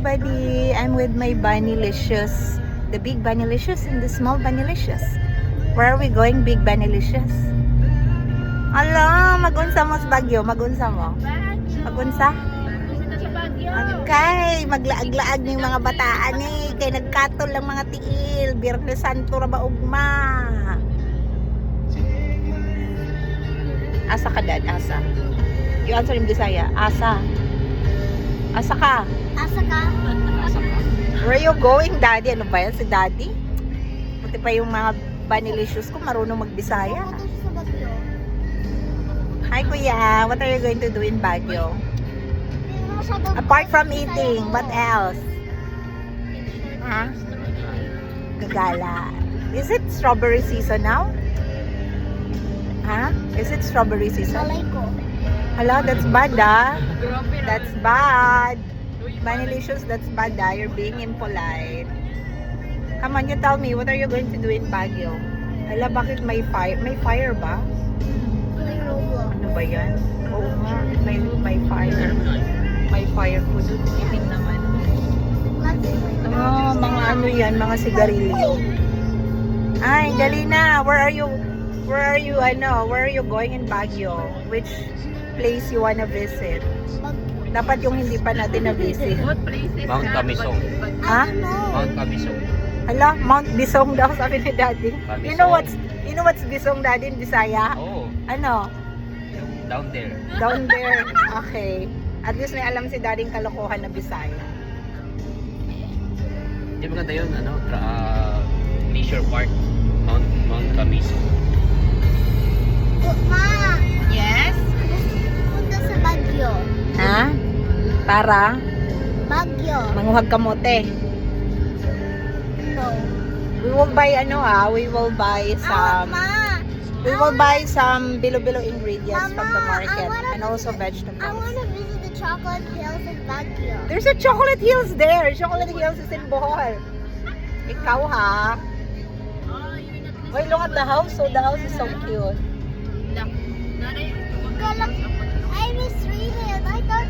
everybody! I'm with my Bunnylicious. The big Bunnylicious and the small Bunnylicious. Where are we going, big Bunnylicious? Ala, magunsa mo sa Baguio. Magunsa mo? Magunsa? Okay, maglaag-laag ng mga bataan eh. Kaya nagkatol lang mga tiil. Biyernes Santo ra ba ugma. Asa ka, Dad? Asa? You answer in Bisaya. Asa. Asa ka? Asa ka? Where you going, Daddy? Ano ba yan? Si Daddy? Buti pa yung mga Bunnylicious ko marunong magbisaya. Pupunta siya sa Baguio. Hi, Kuya. What are you going to do in Baguio? Hindi mo masyadong Apart from Bisaya eating, mo. what else? Ha? Gagala. Is it strawberry season now? Ha? Is it strawberry season? Malay ko. Hello, that's bad, ah. That's bad. Bunnylicious, that's bad, ah. You're being impolite. Come on, you tell me, what are you going to do in Baguio? Hala, bakit may fire? May fire ba? Play Roblox. Ano ba yan? Oo nga, may fire. May fire po doon. Iting naman. Let's play. Oh, mga ano yan, mga sigarilyo. Ay, dali na. Where are you going in Baguio? Which place you wanna visit? Dapat yung hindi pa natin na-visit. Mount Camisong. Ha? Mount Camisong. Hala, Mount Bisong daw sabi ni Daddy. Camisong. You know what's Bisong, Daddy, in Bisaya? Oo. Ano? Down there. Down there. Okay. At least may alam si Daddy kalokohan na Bisaya. Di maganda yun, leisure park. Mount Camisong. Ma, Yes? punta sa Baguio. Ha? Para Baguio. manguhag kamote. No. We will buy some bilo-bilo ingredients from the Mama, market I wanna and also I vegetables. want to visit the chocolate hills in Baguio. There's a Chocolate Hills there. Chocolate Hills is in Bohol. Ikaw ha? Wait, look at the house. So the house is so cute. I misread it. I thought